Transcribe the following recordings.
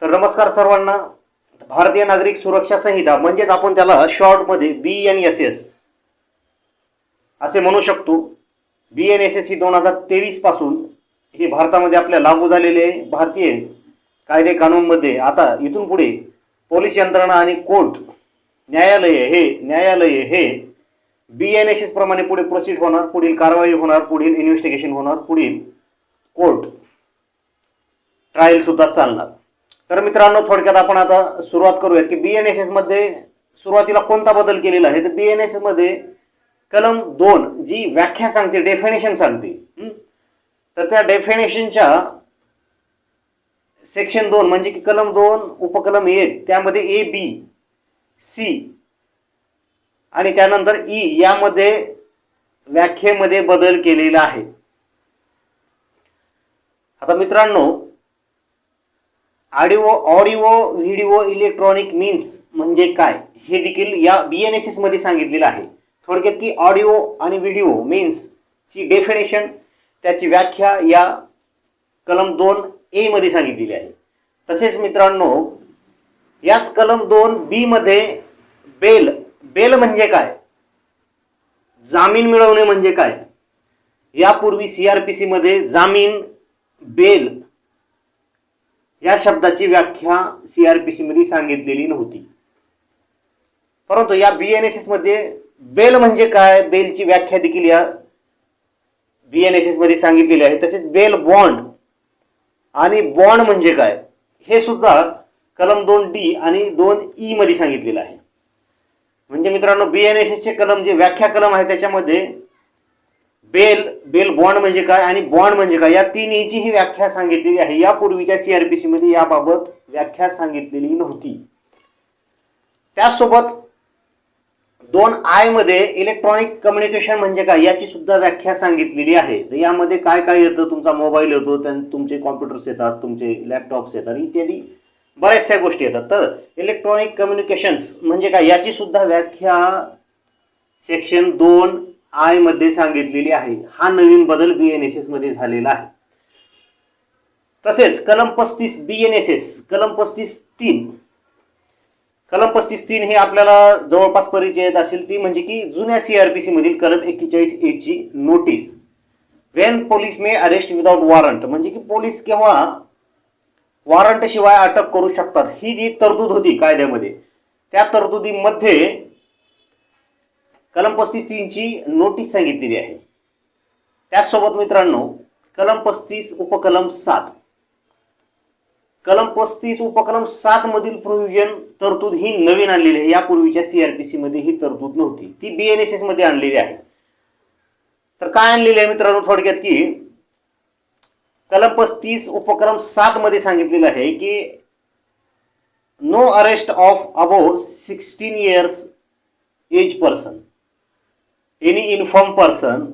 तर नमस्कार सर्वांना. भारतीय नागरिक सुरक्षा संहिता म्हणजेच आपण त्याला शॉर्टमध्ये BNSS असे म्हणू शकतो. BNSS ही 2023 पासून हे भारतामध्ये आपल्या लागू झालेले भारतीय कायदे कानूनमध्ये आता इथून पुढे पोलीस यंत्रणा आणि कोर्ट न्यायालय हे BNSS प्रमाणे पुढे प्रोसीड होणार, पुढील कारवाई होणार, पुढील इन्व्हेस्टिगेशन होणार, पुढील कोर्ट ट्रायल सुद्धा चालणार. तर मित्रांनो, थोडक्यात आपण आता सुरुवात करूया की BNSS मध्ये सुरुवातीला कोणता बदल केलेला आहे. तर BNSS मध्ये कलम 2 जी व्याख्या सांगते, डेफिनेशन सांगते, तर त्या डेफिनेशनच्या सेक्शन 2 म्हणजे की कलम 2 उपकलम 1 त्यामध्ये A, B, C आणि त्यानंतर E यामध्ये व्याख्येमध्ये बदल केलेला आहे. आता मित्रांनो, ऑडिओ व्हिडिओ इलेक्ट्रॉनिक मीन्स म्हणजे काय हे देखील या BNSS मध्ये सांगितलेलं आहे. थोडक्यात की ऑडिओ आणि व्हिडिओ मीन्स ची डेफिनेशन, त्याची व्याख्या या कलम 2A मध्ये सांगितलेली आहे. तसेच मित्रांनो, याच कलम 2B मध्ये बेल म्हणजे काय, जामीन मिळवणे म्हणजे काय. यापूर्वी CRPC मध्ये जामीन, बेल या शब्दाची व्याख्या CRPC मध्ये सांगितलेली नव्हती, परंतु या BNSS मध्ये बेल म्हणजे काय, बेलची व्याख्या देखील या BNSS मध्ये सांगितलेली आहे. तसेच बेल बॉन्ड आणि बॉन्ड म्हणजे काय हे सुद्धा कलम 2D आणि 2E मध्ये सांगितलेलं आहे. म्हणजे मित्रांनो, BNSS चे कलम जे व्याख्या कलम आहे त्याच्यामध्ये बेल बॉन्ड म्हणजे काय आणि बॉन्ड म्हणजे काय या तिन्हीची ही व्याख्या सांगितलेली आहे. यापूर्वीच्या CRPC मध्ये याबाबत व्याख्या सांगितलेली नव्हती. त्याचसोबत 2I मध्ये इलेक्ट्रॉनिक कम्युनिकेशन म्हणजे काय याची सुद्धा व्याख्या सांगितलेली आहे. तर यामध्ये काय काय येतं, तुमचा मोबाईल येतो, तुमचे कॉम्प्युटर्स येतात, तुमचे लॅपटॉप्स येतात, इत्यादी बऱ्याचशा गोष्टी येतात. तर इलेक्ट्रॉनिक कम्युनिकेशन्स म्हणजे काय याची सुद्धा व्याख्या सेक्शन 2I मध्ये सांगितलेली आहे. हा नवीन बदल BNSS मध्ये झालेला आहे. तसेच कलम 35 BNSS कलम 35(3) हे आपल्याला जवळपास परिचयात असेल. ती म्हणजे की जुन्या CRPC मधील कलम 41A ची नोटीस. वेन पोलीस मे अरेस्ट विदाउट वॉरंट म्हणजे की पोलीस केव्हा वॉरंट शिवाय अटक करू शकतात ही जी तरतूद होती कायद्यामध्ये, त्या तरतुदीमध्ये कलम 35(3) ची नोटीस सांगितलेली आहे. त्याचसोबत मित्रांनो, कलम 35 उपकलम 7 उपकलम 7 मधील प्रोव्हिजन तरतूद ही नवीन आणलेली आहे. यापूर्वीच्या CRPC मध्ये ही तरतूद नव्हती, ती BNSS मध्ये आणलेली आहे. तर काय आणलेली आहे मित्रांनो, थोडक्यात की कलम 35 उपकलम 7 मध्ये सांगितलेलं आहे की no arrest of above 16 years age person, any infirm person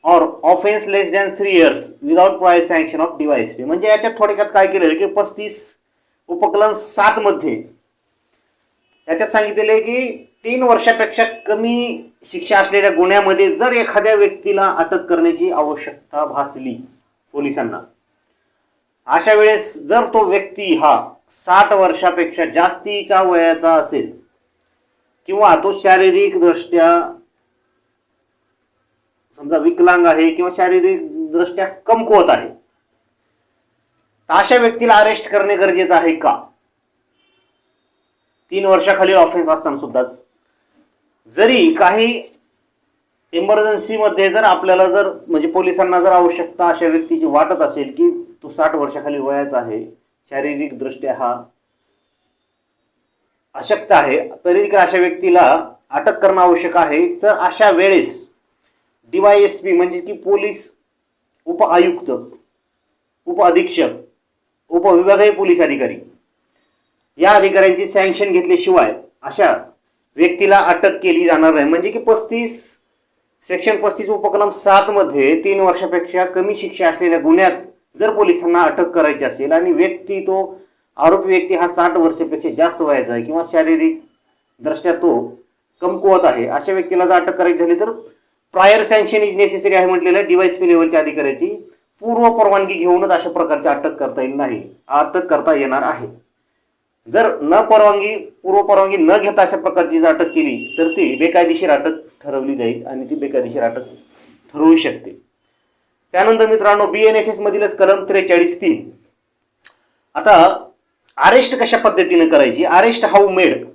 or offence less than 3 years without prior sanction of DYSP. म्हणजे याच्यात थोडक्यात काय केलेलं की 35 उपकलम 7 मध्ये याच्यात सांगितलेलं आहे की 3 वर्षापेक्षा कमी शिक्षा असलेल्या गुन्ह्यामध्ये जर एखाद्या व्यक्तीला अटक करण्याची आवश्यकता भासली पोलिसांना, अशा वेळेस जर तो व्यक्ती हा 60 वर्षापेक्षा जास्तीचा वयाचा असेल किंवा तो शारीरिक दृष्ट्या समजा विकलांग आहे किंवा शारीरिक दृष्ट्या कमकुवत आहे, तर अशा व्यक्तीला अरेस्ट करणे गरजेचं आहे का. 3 वर्षाखालील ऑफेन्स असताना सुद्धा जरी काही इमर्जन्सी मध्ये जर आपल्याला जर म्हणजे पोलिसांना जर आवश्यकता अशा व्यक्तीची वाटत असेल की तो 60 वर्षाखाली वयाचा आहे, शारीरिक दृष्ट्या हा अशक्त आहे, तरी अशा व्यक्तीला अटक करणं आवश्यक आहे. तर अशा वेळेस DYSP म्हणजे की पोलीस उप आयुक्त, उप अधीक्षक, उपविभागीय पोलीस अधिकारी या अधिकाऱ्यांची सँक्शन घेतल्याशिवाय अशा व्यक्तीला अटक केली जाणार नाही. म्हणजे की सेक्शन 35 उपकलम 7 मध्ये 3 वर्षापेक्षा कमी शिक्षा असलेल्या गुन्ह्यात जर पोलिसांना अटक करायची असेल आणि तो आरोपी व्यक्ती हा 60 वर्षापेक्षा जास्त वयाचा आहे किंवा शारीरिक दृष्ट्या तो कमकुवत आहे, अशा व्यक्तीला जर अटक करायची झाली तर प्रायर सँक्शन इज नेसेसरी आहे म्हटलेलं DYSP लेवलच्या अधिकाऱ्याची पूर्व परवानगी घेऊनच अशा प्रकारची अटक करता येणार आहे. जर पूर्व परवानगी न घेता अशा प्रकारची जर अटक केली तर ती बेकायदेशीर अटक ठरवली जाईल आणि ती बेकायदेशीर अटक ठरवू शकते. त्यानंतर मित्रांनो BNSS मधीलच कलम 43(3). आता अरेस्ट कशा पद्धतीने करायची, अरेस्ट हाऊ मेड,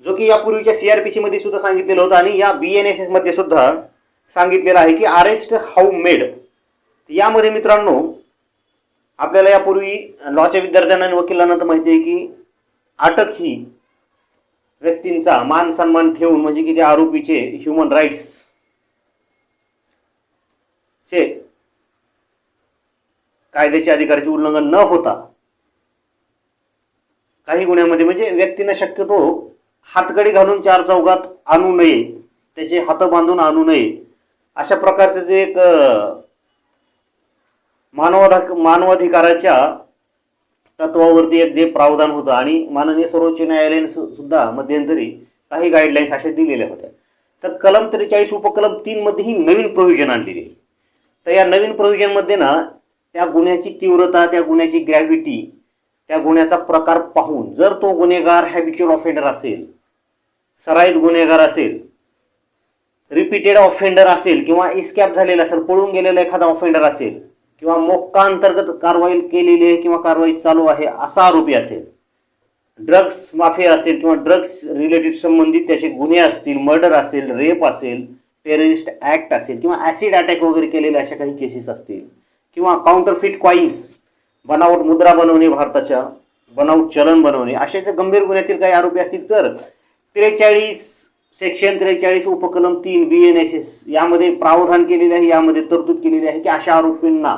जो की यापूर्वीच्या CRPC मध्ये सुद्धा सांगितलेलं होतं आणि या BNSS मध्ये सुद्धा सांगितलेलं आहे की अरेस्ट हाऊ मेड. यामध्ये मित्रांनो आपल्याला यापूर्वी लॉच्या विद्यार्थ्यांना आणि वकिलांना तर माहिती आहे की अटक ही व्यक्तींचा मान सन्मान ठेवून, म्हणजे की त्या आरोपीचे ह्युमन राईट्स चे कायद्याच्या अधिकाराचे उल्लंघन न होता काही गुन्ह्यामध्ये म्हणजे व्यक्तींना शक्यतो हातकडी घालून चार चौघात आणू नये, त्याचे हात बांधून आणू नये, अशा प्रकारचे जे एक मानवाधिकाराच्या तत्वावरती एक जे प्रावधान होतं आणि माननीय सर्वोच्च न्यायालयाने सुद्धा मध्यंतरी काही गाईडलाईन्स अशा दिलेल्या होत्या. तर कलम 43 उपकलम 3 मध्ये ही नवीन प्रोव्हिजन आणलेली आहे. तर या नवीन प्रोव्हिजन मध्ये ना त्या गुन्ह्याची तीव्रता, त्या गुन्ह्याची ग्रॅव्हिटी, त्या गुन्ह्याचा प्रकार पाहून जर तो गुन्हेगार हॅबिच्युअल ऑफेंडर असेल, सराईत गुन्हेगार असेल, रिपीटेड ऑफेंडर असेल किंवा इस्कॅप झालेला असेल, पळून गेलेला एखादा ऑफेंडर असेल किंवा मोक्का अंतर्गत कारवाई केलेली आहे किंवा कारवाई चालू आहे असा आरोपी असेल, ड्रग्स माफिया असेल किंवा ड्रग्स रिलेटेड संबंधित त्याचे गुन्हे असतील, मर्डर असेल, रेप असेल, टेररिस्ट ऍक्ट असेल किंवा ऍसिड अटॅक वगैरे केलेले अशा काही केसेस असतील किंवा काउंटरफिट कॉइन्स, बनावट मुद्रा बनवणे, भारताच्या बनावट चलन बनवणे, अशा ज्या गंभीर गुन्ह्यातील काही आरोपी असतील तर 43 उपकलम 3 BNSS यामध्ये प्रावधान केलेले आहे, यामध्ये तरतूद केलेली आहे की अशा आरोपींना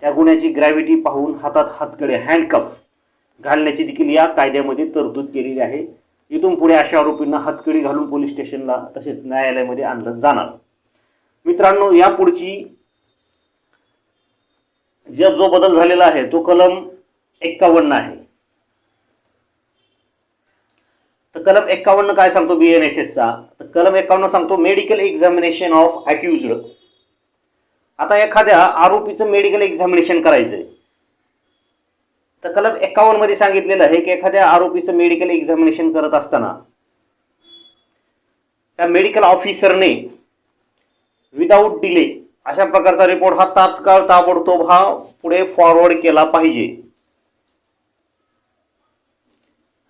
त्या गुन्ह्याची ग्रॅव्हिटी पाहून हातात हातकडे हँडकफ घालण्याची देखील या कायद्यामध्ये तरतूद केलेली आहे. इथून पुढे अशा आरोपींना हातकडी घालून पोलीस स्टेशनला तसेच न्यायालयामध्ये आणलं जाणार. मित्रांनो यापुढची जो बदल झालेला आहे तो कलम 51 आहे. तर कलम 51 काय सांगतो BNSS चा, तर कलम 51 सांगतो मेडिकल एक्झामिनेशन ऑफ अक्युज्ड. आता एखाद्या आरोपीचं मेडिकल एक्झामिनेशन करायचंय तर कलम 51 मध्ये सांगितलेलं आहे की एखाद्या आरोपीचं मेडिकल एक्झामिनेशन करत असताना त्या मेडिकल ऑफिसरने विदाऊट डिले अशा प्रकारचा रिपोर्ट हा तात्काळ ताबडतोब हा पुढे फॉरवर्ड केला पाहिजे.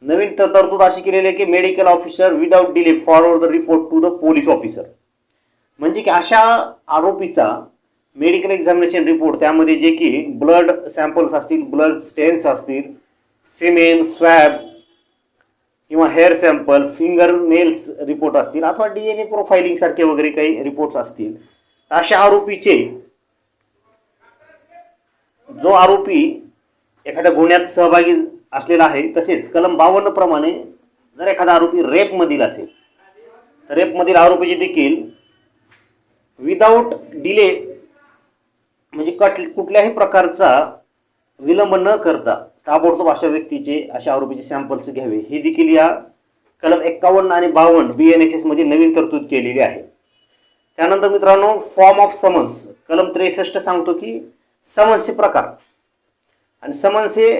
नवीन तरतूद अशी केलेली आहे की medical officer without delay forward the report to the police officer. म्हणजे की अशा आरोपीचा मेडिकल एक्झामिनेशन रिपोर्ट, त्यामध्ये जे की ब्लड सॅम्पल्स असतील, ब्लड स्टेन्स असतील, सिमेन, स्वॅब किंवा hair sample, finger nails report असतील अथवा DNA प्रोफाइलिंग सारखे वगैरे काही रिपोर्ट्स असतील, अशा आरोपीचे जो आरोपी एखाद्या गुन्ह्यात सहभागी असलेला आहे, तसेच कलम 52 प्रमाणे जर एखादा आरोपी रेप मधील असेल तर रेप मधील आरोपीचे देखील विदाऊट डिले म्हणजे कुठल्याही प्रकारचा विलंब न करता ताबडतोब अशा व्यक्तीचे, अशा आरोपीचे सॅम्पल्स घ्यावे, हे देखील या कलम 51 आणि 52 BNSS मध्ये नवीन तरतूद केलेली आहे. त्यानंतर मित्रांनो फॉर्म ऑफ समन्स कलम 63 सांगतो की समन्सचे प्रकार आणि समन्स हे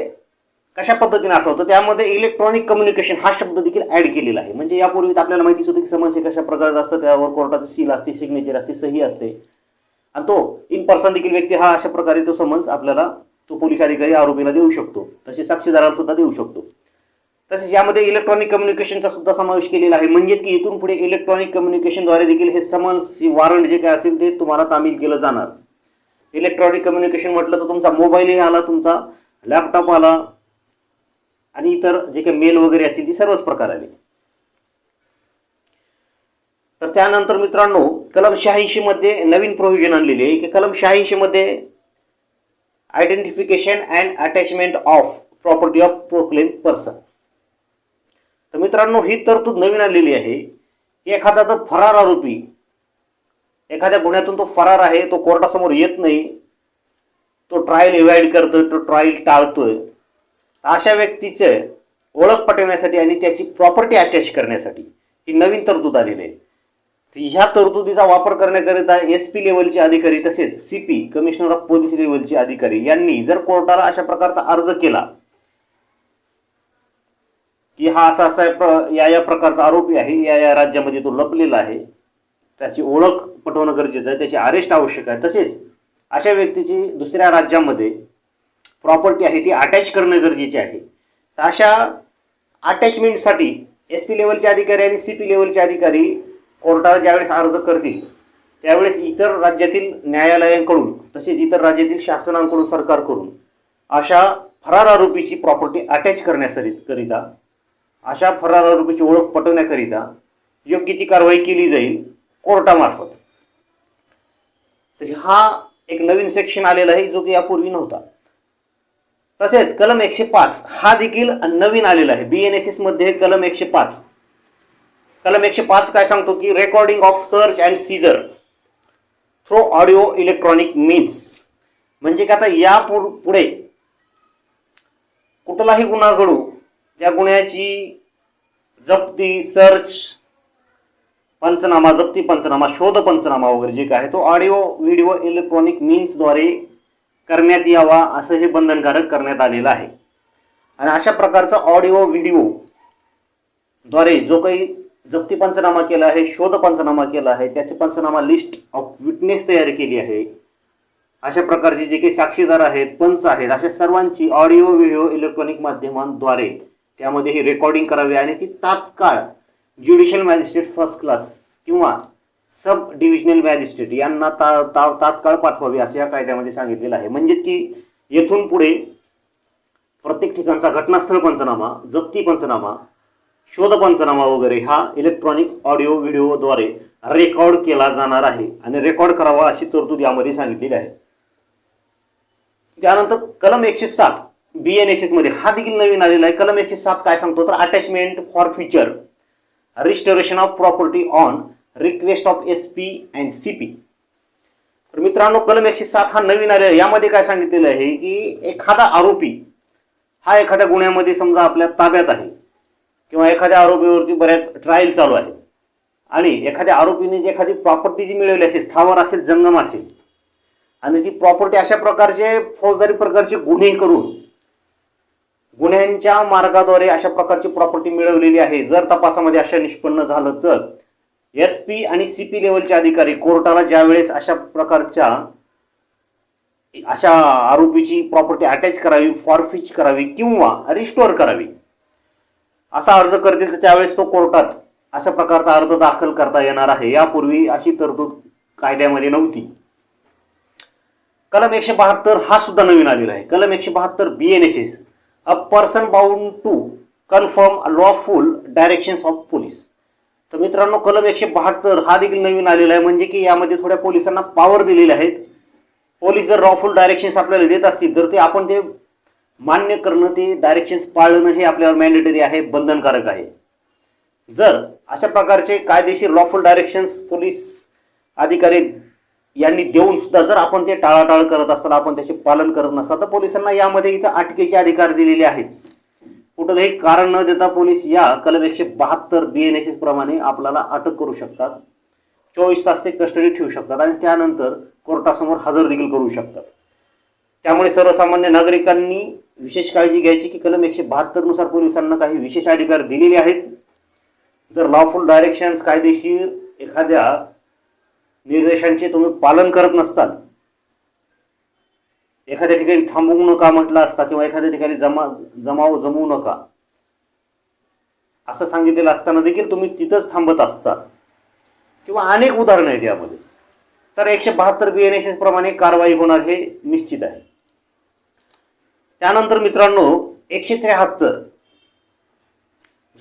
कशा पद्धतीने असावं, त्यामध्ये इलेक्ट्रॉनिक कम्युनिकेशन हा शब्द देखील ऍड केलेला आहे. म्हणजे यापूर्वी आपल्याला माहितीच होतं की समन्स हे कशा प्रकारचं असतं, त्यावर कोर्टाचं सील असते, सिग्नेचर असते, सही असते आणि तो इन पर्सन देखील व्यक्ती हा अशा प्रकारे तो समन्स आपल्याला तो पोलीस अधिकारी आरोपीला देऊ शकतो, तसे साक्षीदाराला सुद्धा देऊ शकतो. तसेच यामध्ये इलेक्ट्रॉनिक कम्युनिकेशनचा सुद्धा समावेश केलेला आहे. म्हणजे की इथून पुढे इलेक्ट्रॉनिक कम्युनिकेशनद्वारे देखील हे समन्स, वॉरंट जे काय असेल ते तुम्हाला तामील केलं जाणार. इलेक्ट्रॉनिक कम्युनिकेशन म्हटलं तर तुमचा मोबाईलही आला, तुमचा लॅपटॉप आला आणि इतर जे काही मेल वगैरे असतील ती सर्वच प्रकार आले. तर त्यानंतर मित्रांनो कलम 86 मध्ये नवीन प्रोव्हिजन आणलेली आहे की कलम 86 मध्ये identification and attachment of property of proclaim person. तर मित्रांनो ही तरतूद नवीन आणलेली आहे की एखादा जर फरार आरोपी एखाद्या गुन्ह्यातून तो फरार आहे, तो कोर्टासमोर येत नाही, तो ट्रायल इव्हाइड करतोय, तो ट्रायल टाळतोय, अशा व्यक्तीचे ओळख पटवण्यासाठी आणि त्याची प्रॉपर्टी अटॅच करण्यासाठी ही नवीन तरतूद आलेली आहे. ह्या तरतुदीचा वापर करण्याकरिता SP लेवलचे अधिकारी तसेच CP कमिशनर ऑफ पोलीस लेवलचे अधिकारी यांनी जर कोर्टाला अशा प्रकारचा अर्ज केला की हा असा असा या प्रकारचा आरोपी आहे, या राज्यामध्ये तो लपलेला आहे, त्याची ओळख पटवणं गरजेचं आहे, त्याची अरेस्ट आवश्यक आहे, तसेच अशा व्यक्तीची दुसऱ्या राज्यामध्ये प्रॉपर्टी आहे ती अटॅच करणं गरजेचे आहे. तर अशा अटॅचमेंटसाठी SP लेवलचे अधिकारी आणि CP लेवलचे अधिकारी कोर्टाला ज्यावेळेस अर्ज करतील त्यावेळेस इतर राज्यातील न्यायालयांकडून तसेच इतर राज्यातील शासनांकडून सरकारकडून अशा फरार आरोपीची प्रॉपर्टी अटॅच करण्याकरिता, अशा फरार आरोपीची ओळख पटवण्याकरिता योग्य ती कारवाई केली जाईल कोर्टामार्फत. तर हा एक नवीन सेक्शन आलेला आहे जो की यापूर्वी नव्हता. तसेच कलम 105 हा देखील नवीन आलेला आहे BNSS मध्ये. कलम 105 काय सांगतो की recording of search and seizure through audio electronic means. म्हणजे की आता या पुढे कुठलाही गुन्हा घडू त्या गुन्ह्याची जप्ती, सर्च पंचनामा, जप्ती पंचनामा, शोध पंचनामा वगैरे जे काय तो ऑडिओ व्हिडिओ इलेक्ट्रॉनिक मीन्सद्वारे करण्यात यावा असं हे बंधनकारक करण्यात आलेलं आहे. आणि अशा प्रकारचा ऑडिओ व्हिडिओ द्वारे जो काही जप्ती पंचनामा केला आहे, शोध पंचनामा केला आहे, त्याचे पंचनामा लिस्ट ऑफ विटनेस तयार केली आहे, अशा प्रकारचे जे काही साक्षीदार आहेत, पंच आहेत, अशा सर्वांची ऑडिओ व्हिडिओ इलेक्ट्रॉनिक माध्यमांद्वारे त्यामध्ये ही रेकॉर्डिंग करावी आणि ती तात्काळ ज्युडिशियल मॅजिस्ट्रेट फर्स्ट क्लास किंवा सब डिव्हिजनल मॅजिस्ट्रेट यांना तात्काळ पाठवावी असं या कायद्यामध्ये सांगितलेलं आहे. म्हणजेच की येथून पुढे प्रत्येक ठिकाणचा घटनास्थळ पंचनामा, जप्ती पंचनामा, शोध पंचनामा वगैरे हा इलेक्ट्रॉनिक ऑडिओ व्हिडिओद्वारे रेकॉर्ड केला जाणार आहे आणि रेकॉर्ड करावा अशी तरतूद यामध्ये सांगितलेली आहे. त्यानंतर कलम 107 BNSS मध्ये हा देखील नवीन आलेला आहे. कलम 107 काय सांगतो तर attachment for future restoration of property on request of SP and CP. तर मित्रांनो कलम 107 हा नवीन आलेला आहे. यामध्ये काय सांगितलेलं आहे की एखादा आरोपी हा एखाद्या गुन्ह्यामध्ये समजा आपल्या ताब्यात आहे किंवा एखाद्या आरोपीवरती बऱ्याच ट्रायल चालू आहे आणि एखाद्या आरोपीने जी एखादी प्रॉपर्टी जी मिळवली असेल, स्थावर असेल, जंगम असेल आणि ती प्रॉपर्टी अशा प्रकारचे फौजदारी प्रकारचे गुन्हे करून गुन्ह्यांच्या मार्गाद्वारे अशा प्रकारची प्रॉपर्टी मिळवलेली आहे, जर तपासामध्ये अशा निष्पन्न झालं तर SP आणि CP लेवलचे अधिकारी कोर्टाला ज्यावेळेस अशा प्रकारच्या अशा आरोपीची प्रॉपर्टी अटॅच करावी, फॉरफिच करावी किंवा रिस्टोअर करावी असा अर्ज करतील तर त्यावेळेस तो कोर्टात अशा प्रकारचा अर्ज दाखल करता येणार आहे. यापूर्वी अशी तरतूद कायद्यामध्ये नव्हती. कलम 172 हा सुद्धा नवीन आलेला आहे. कलम 172 BNSS a person bound to confirm lawful directions of police. तर मित्रांनो कलम 172 हा देखील नवीन आलेला आहे. म्हणजे की यामध्ये थोड्या पोलिसांना पॉवर दिलेले आहेत. पोलीस जर लॉफुल डायरेक्शन्स आपल्याला देत असतील तर ते आपण ते मान्य करणं, ते डायरेक्शन्स पाळणं हे आपल्यावर मॅन्डेटरी आहे, बंधनकारक आहे. जर अशा प्रकारचे कायदेशीर लॉफुल डायरेक्शन्स पोलीस अधिकारी यांनी देऊन सुद्धा जर आपण ते टाळाटाळ करत असताना आपण त्याचे पालन करत नसता तर पोलिसांना यामध्ये इथं अटकेचे अधिकार दिलेले आहेत. कुठलंही कारण न देता पोलीस या कलम 172 BNSS प्रमाणे आपल्याला अटक करू शकतात, 24 तास ते कस्टडी ठेवू शकतात आणि त्यानंतर कोर्टासमोर हजर देखील करू शकतात. त्यामुळे सर्वसामान्य नागरिकांनी विशेष काळजी घ्यायची की कलम 172 नुसार पोलिसांना काही विशेष अधिकार दिलेले आहेत. जर लॉफुल डायरेक्शन्स कायदेशीर एखाद्या निर्देशांचे तुम्ही पालन करत नसताल, एखाद्या ठिकाणी थांबवू नका म्हटलं असता किंवा एखाद्या ठिकाणी जमवू नका असं सांगितलेलं असताना देखील तुम्ही तिथंच थांबत असता किंवा अनेक उदाहरणं आहेत यामध्ये, तर 172 BNSS प्रमाणे कारवाई होणार हे निश्चित आहे. त्यानंतर मित्रांनो 173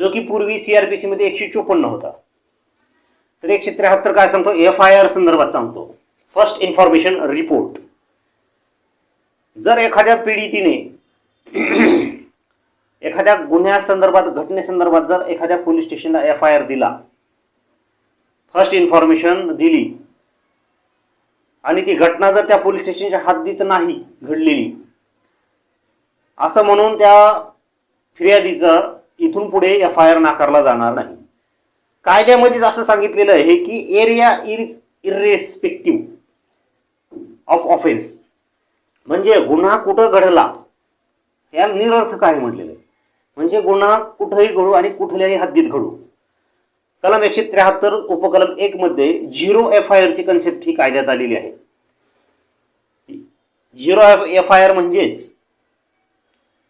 जो की पूर्वी CRPC मध्ये 154 होता, तर 173 काय सांगतो FIR संदर्भात सांगतो. First information report. जर एखाद्या पीडितीने एखाद्या गुन्ह्यासंदर्भात, घटनेसंदर्भात जर एखाद्या पोलीस स्टेशनला FIR दिला, फर्स्ट इन्फॉर्मेशन दिली आणि ती घटना जर त्या पोलीस स्टेशनच्या हद्दीत नाही घडलेली असं म्हणून त्या फिर्यादीचा इथून पुढे FIR नाकारला जाणार नाही. कायद्यामध्येच असं सांगितलेलं आहे की area is irrespective of offence, म्हणजे गुन्हा कुठं घडला याला निरर्थक आहे म्हटलेलं आहे. म्हणजे गुन्हा कुठेही घडू आणि कुठल्याही हद्दीत घडू. कलम 173 उपकलम 1 मध्ये 0 FIR ची कन्सेप्ट ही कायद्यात आलेली आहे. 0 FIR म्हणजेच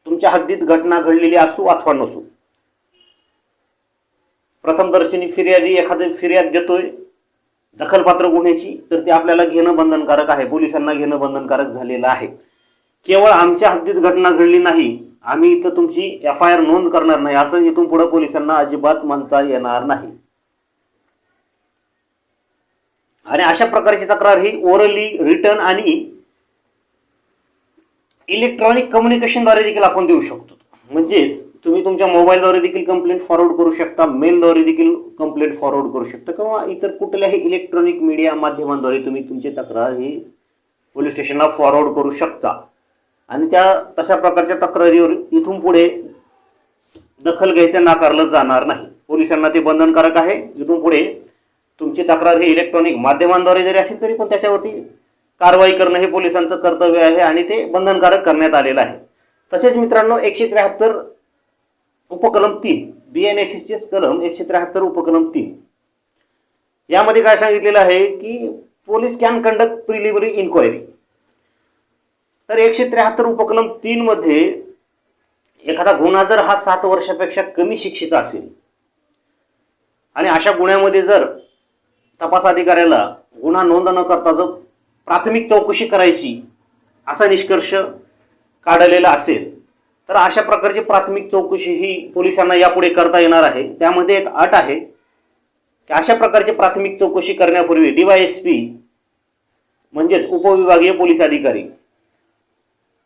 तुमच्या हद्दीत घटना घडलेली असू अथवा नसू, प्रथमदर्शनी फिर्यादी एखादी फिर्याद देतोय दखलपात्र गुन्ह्याची, तर ते आपल्याला घेणं बंधनकारक आहे, पोलिसांना घेणं बंधनकारक झालेलं आहे. केवळ आमच्या हद्दीत घटना घडली नाही, आम्ही इथं तुमची FIR नोंद करणार नाही असं इथून पुढे पोलिसांना अजिबात म्हणता येणार नाही. आणि अशा प्रकारची तक्रार ही ओरली, रिटर्न आणि इलेक्ट्रॉनिक कम्युनिकेशनद्वारे देखील आपण देऊ शकतो. म्हणजेच तुम्ही तुमच्या मोबाईलद्वारे देखील कंप्लेंट फॉरवर्ड करू शकता, मेलद्वारे देखील कंप्लेंट फॉरवर्ड करू शकता, किंवा इतर कुठल्याही इलेक्ट्रॉनिक मीडिया माध्यमांद्वारे तुम्ही तुमची तक्रार ही पोलीस स्टेशनला फॉरवर्ड करू शकता. आणि त्या तशा प्रकारच्या तक्रारीवर इथून पुढे दखल घ्यायचं नाकारलं जाणार नाही. पोलिसांना ते बंधनकारक आहे. इथून पुढे तुमची तक्रार ही इलेक्ट्रॉनिक माध्यमांद्वारे जरी असेल तरी पण त्याच्यावरती कारवाई करणं हे पोलिसांचं कर्तव्य आहे आणि ते बंधनकारक करण्यात आलेलं आहे. तसेच मित्रांनो 173 उपकलम 3 BNSS चे कलम 173 उपकलम 3 यामध्ये काय सांगितलेलं आहे की police can conduct preliminary inquiry. तर 173 उपकलम 3 मध्ये एखादा गुन्हा जर हा 7 वर्षापेक्षा कमी शिक्षेचा असेल आणि अशा गुन्ह्यामध्ये जर तपास अधिकाऱ्याला गुन्हा नोंद न करता जर प्राथमिक चौकशी करायची असा निष्कर्ष काढलेला असेल, तर अशा प्रकारची प्राथमिक चौकशी ही पोलिसांना यापुढे करता येणार आहे. त्यामध्ये एक अट आहे की अशा प्रकारची प्राथमिक चौकशी करण्यापूर्वी DYSP म्हणजेच उपविभागीय पोलीस अधिकारी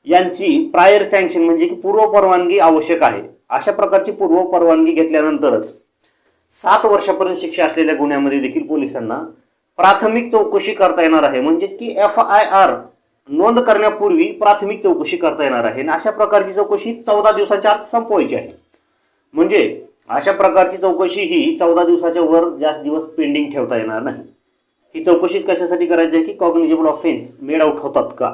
यांची प्रायर सँक्शन म्हणजे की पूर्व परवानगी आवश्यक आहे. अशा प्रकारची पूर्व परवानगी घेतल्यानंतरच 7 वर्षापर्यंत शिक्षा असलेल्या गुन्ह्यामध्ये देखील पोलिसांना प्राथमिक चौकशी करता येणार आहे. म्हणजेच की FIR नोंद करण्यापूर्वी प्राथमिक चौकशी करता येणार आहे. आणि अशा प्रकारची चौकशी 14 दिवसाच्या आत संपवायची आहे. म्हणजे अशा प्रकारची चौकशी ही 14 दिवसाच्या वर जास्त दिवस पेंडिंग ठेवता येणार नाही. ही चौकशी कशासाठी करायची आहे की कॉग्निजेबल ऑफेन्स मेड आउट होतात का,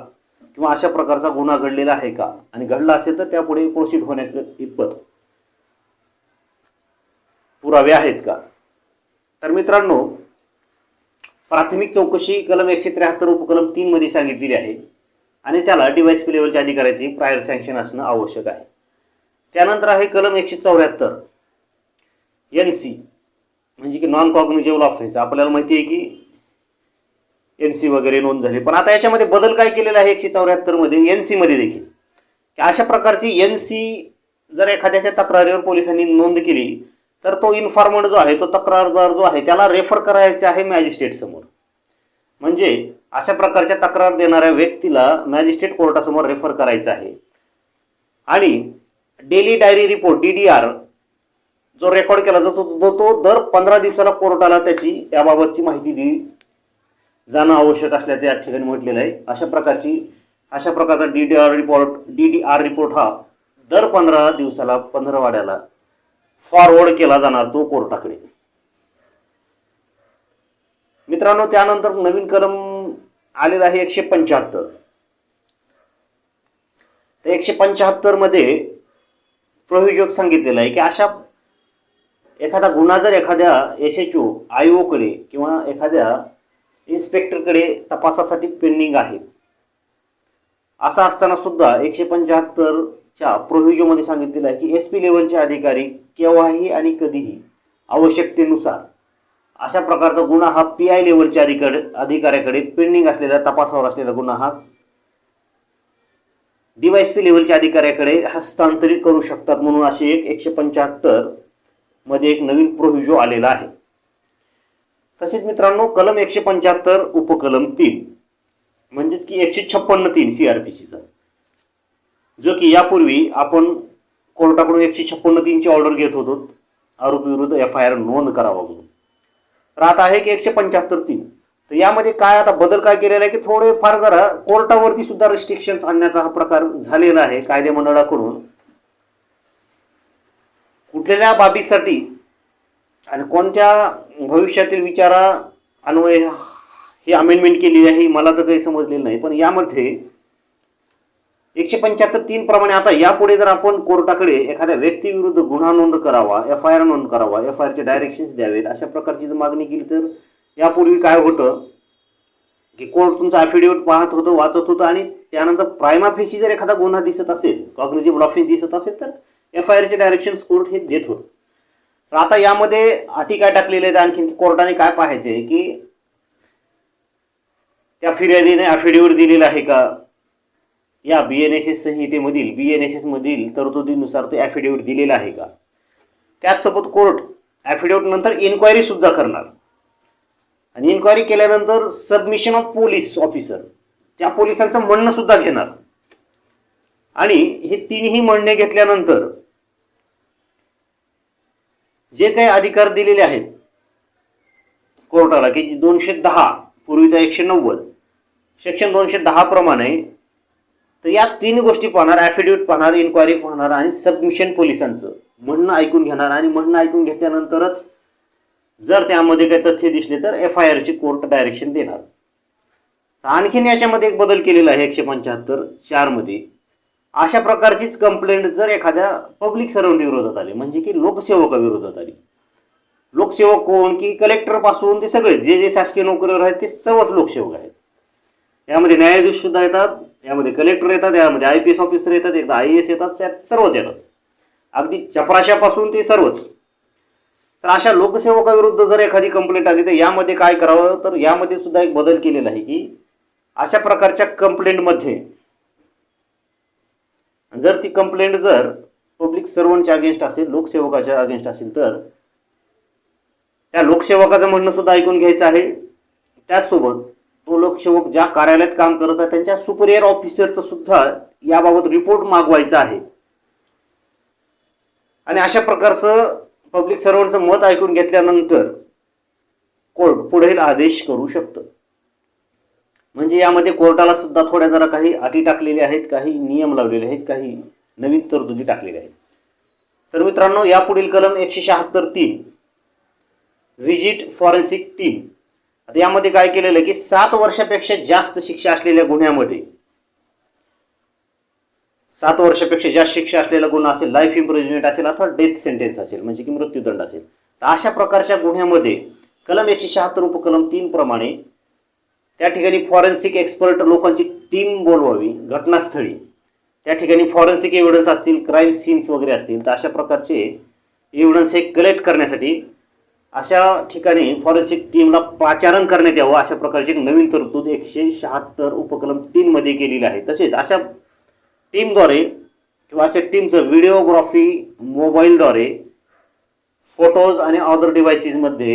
किंवा अशा प्रकारचा गुन्हा घडलेला आहे का, आणि घडला असेल तर त्यापुढे प्रोसीड होण्यात इतपत पुरावे आहेत का. तर मित्रांनो प्राथमिक चौकशी कलम 173 उपकलम 3 मध्ये सांगितलेली आहे आणि त्याला DYSP लेवलच्या अधिकाऱ्याचे प्रायर सँक्शन असणं आवश्यक आहे. त्यानंतर आहे कलम 174 NC म्हणजे की नॉन कॉग्निजेबल ऑफेन्स. आपल्याला माहिती आहे की NC वगैरे नोंद झाली, पण आता याच्यामध्ये बदल काय केलेला आहे 174 मध्ये NC मध्ये देखील की अशा प्रकारची NC जर एखाद्याच्या तक्रारीवर पोलिसांनी नोंद केली तर तो इन्फॉर्मंट जो आहे, तो तक्रारदार जो आहे, त्याला रेफर करायचे आहे मॅजिस्ट्रेट समोर. म्हणजे अशा प्रकारच्या तक्रार देणाऱ्या व्यक्तीला मॅजिस्ट्रेट कोर्टासमोर रेफर करायचं आहे. आणि डेली डायरी रिपोर्ट DDR जो रेकॉर्ड केला जातो तो दर 15 दिवसाला कोर्टाला त्याची त्याबाबतची माहिती दिली जाणं आवश्यक असल्याचे या ठिकाणी म्हटलेलं आहे. अशा प्रकारचा DDR रिपोर्ट हा दर 15 दिवसाला 15 वाड्याला फॉरवर्ड केला जाणार तो कोर्टाकडे. मित्रांनो त्यानंतर नवीन कलम आलेला आहे 175. तर 175 मध्ये प्रोव्हिजन सांगितलेलं आहे की अशा एखादा गुन्हा जर एखाद्या SHO IO कडे किंवा एखाद्या इन्स्पेक्टरकडे तपासासाठी पेंडिंग आहे, असं असताना सुद्धा 175 च्या प्रोव्हिजन मध्ये सांगितलेलं आहे की SP लेवलचे अधिकारी केव्हाही आणि कधीही आवश्यकतेनुसार अशा प्रकारचा गुन्हा हा PI लेवलच्या अधिकाऱ्याकडे पेंडिंग असलेला तपासावर असलेला गुन्हा हा DYSP लेवलच्या अधिकाऱ्याकडे हस्तांतरित करू शकतात. म्हणून अशी एक 175 मध्ये एक नवीन प्रोव्हिजन आलेला आहे. तसेच मित्रांनो कलम 175 उपकलम 3 म्हणजेच की 156(3) CRPCचा, जो की यापूर्वी आपण कोर्टाकडून 156(3) ची ऑर्डर घेत होतो आरोपी विरुद्ध FIR नोंद करावा म्हणून. तर आता आहे की 175(3). तर यामध्ये काय आता बदल काय केलेला आहे की थोडे फार जरा कोर्टावरती सुद्धा रिस्ट्रिक्शन्स आणण्याचा हा प्रकार झालेला आहे कायदे मंडळाकडून. कुठलेल्या बाबीसाठी आणि कोणत्या भविष्यातील विचारा अन्वये ही अमेंडमेंट केलेली आहे मला तर काही समजलेलं नाही. पण यामध्ये 175(3) प्रमाणे आता यापुढे जर आपण कोर्टाकडे एखाद्या व्यक्तीविरुद्ध गुन्हा नोंद करावा, FIR नोंद करावा, FIR चे डायरेक्शन्स द्यावेत अशा प्रकारची जर मागणी केली तर यापूर्वी काय होतं की कोर्ट तुमचं ॲफिडेविट पाहत होतं, वाचत होतं आणि त्यानंतर प्रायमा फेसी जर एखादा गुन्हा दिसत असेल, कॉग्निजिबल ऑफेन्स दिसत असेल तर FIR चे डायरेक्शन्स कोर्ट हे देत होतं. तर आता यामध्ये अटी काय टाकलेल्या आहेत आणखी कोर्टाने काय पाहायचे की त्या फिर्यादीने ॲफिडेविट दिलेला आहे का, या BNSS संहितेमधील BNSS मधील तरतुदीनुसार ते ॲफिडेविट दिलेला आहे का. त्याचसोबत कोर्ट ॲफिडेविट नंतर इन्क्वायरी सुद्धा करणार आणि इन्क्वायरी केल्यानंतर सबमिशन ऑफ पोलीस ऑफिसर त्या पोलिसांचं म्हणणं सुद्धा घेणार आणि हे तिन्ही म्हणणे घेतल्यानंतर जे काही अधिकार दिलेले आहेत कोर्टाला की 210 पूर्वीचा 190 सेक्शन 210 प्रमाणे, तर या तीन गोष्टी पाहणार, ॲफिडेविट पाहणार, इन्क्वायरी पाहणार आणि सबमिशन पोलिसांचं म्हणणं ऐकून घेणार आणि म्हणणं ऐकून घेतल्यानंतरच जर त्यामध्ये काही तथ्य दिसले तर FIR ची कोर्ट डायरेक्शन देणार. आणखीन याच्यामध्ये एक बदल केलेला आहे 175(4) मध्ये. अशा प्रकारचीच कंप्लेंट जर एखाद्या पब्लिक सर्वंट विरोधात आली म्हणजे की लोकसेवकाविरोधात आली, लोकसेवक कोण की कलेक्टर पासून ते सगळे जे जे शासकीय नोकरीवर आहेत ते सर्वच लोकसेवक आहेत. यामध्ये न्यायाधीश सुद्धा येतात, यामध्ये कलेक्टर येतात, यामध्ये IPS ऑफिसर येतात, एकदा IAS येतात, सर्वच येतात, अगदी चपराशापासून ते सर्वच. तर अशा लोकसेवकाविरुद्ध जर एखादी कंप्लेंट आली तर यामध्ये काय करावं, तर यामध्ये सुद्धा एक बदल केलेला आहे की अशा प्रकारच्या कंप्लेंटमध्ये जर ती कंप्लेंट जर पब्लिक सर्वंटच्या अगेन्स्ट असेल, लोकसेवकाच्या अगेन्स्ट असेल तर त्या लोकसेवकाचं म्हणणं सुद्धा ऐकून घ्यायचं आहे. त्याचसोबत तो लोकसेवक ज्या कार्यालयात काम करत आहे त्यांच्या सुपिरियर ऑफिसरचं सुद्धा याबाबत रिपोर्ट मागवायचा आहे आणि अशा प्रकारचं पब्लिक सर्वंटचं मत ऐकून घेतल्यानंतर कोर्ट पुढील आदेश करू शकतं. म्हणजे यामध्ये कोर्टाला सुद्धा थोड्या जरा काही अटी टाकलेल्या आहेत, काही नियम लावलेले आहेत, काही नवीन तरतुदी टाकलेल्या आहेत. तर मित्रांनो, यापुढील कलम 176(3) व्हिजिट फॉरेन्सिक टीम. आता यामध्ये काय केलेलं आहे की 7 वर्षापेक्षा जास्त शिक्षा असलेल्या गुन्ह्यामध्ये, 7 वर्षापेक्षा जास्त शिक्षा असलेला गुन्हा असेल, लाईफ इम्प्रिझनमेंट असेल अथवा डेथ सेंटेन्स असेल म्हणजे की मृत्यूदंड असेल, तर अशा प्रकारच्या गुन्ह्यामध्ये कलम 176 उपकलम 3 प्रमाणे त्या ठिकाणी फॉरेन्सिक एक्सपर्ट लोकांची टीम बोलवावी घटनास्थळी. त्या ठिकाणी फॉरेन्सिक एव्हिडन्स असतील, क्राईम सीन्स वगैरे असतील, तर अशा प्रकारचे एव्हिडन्स हे कलेक्ट करण्यासाठी अशा ठिकाणी फॉरेन्सिक टीमला पाचारण करण्यात यावं अशा प्रकारची एक नवीन तरतूद 176 उपकलम 3 मध्ये केलेली आहे. तसेच अशा टीमद्वारे किंवा अशा टीमचं व्हिडिओग्राफी मोबाईलद्वारे फोटोज आणि अदर डिव्हाइसेसमध्ये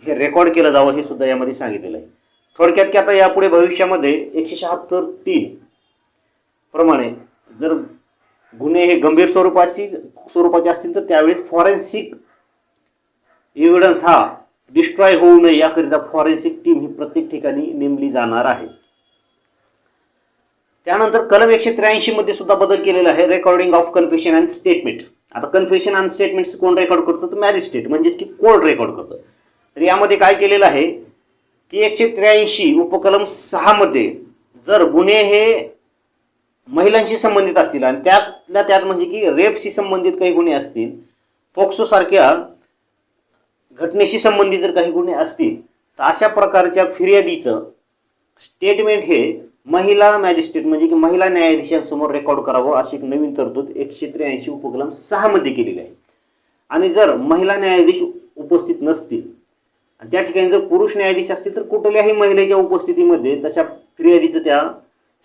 हे रेकॉर्ड केलं जावं हे सुद्धा यामध्ये सांगितलेलं आहे. थोडक्यात की आता यापुढे भविष्यामध्ये 176(3) प्रमाणे जर गुन्हे हे गंभीर स्वरूपाचे असतील तर त्यावेळेस फॉरेन्सिक एव्हिडन्स हा डिस्ट्रॉय होऊ नये याकरिता फॉरेन्सिक टीम ही प्रत्येक ठिकाणी नेमली जाणार आहे. त्यानंतर कलम 183 मध्ये सुद्धा बदल केलेला आहे, recording of confession and statement. आता कन्फेशन अँड स्टेटमेंट्स कोण रेकॉर्ड करतो, तर मॅजिस्ट्रेट म्हणजेच की कोर्ट रेकॉर्ड करतो. तर यामध्ये काय केलेलं आहे की 183 उपकलम 6 मध्ये जर गुन्हे हे महिलांशी संबंधित असतील आणि त्यात म्हणजे की रेपशी संबंधित काही गुन्हे असतील, पोक्सो सारख्या घटनेशी संबंधित जर काही गुन्हे असतील, तर अशा प्रकारच्या फिर्यादीचं स्टेटमेंट हे महिला मॅजिस्ट्रेट म्हणजे की महिला न्यायाधीशांसमोर रेकॉर्ड करावं अशी एक नवीन तरतूद 183 उपकलम 6 मध्ये केलेली आहे. आणि जर महिला न्यायाधीश उपस्थित नसतील आणि त्या ठिकाणी जर पुरुष न्यायाधीश असतील तर कुठल्याही महिलेच्या उपस्थितीमध्ये तशा फिर्यादीचं त्या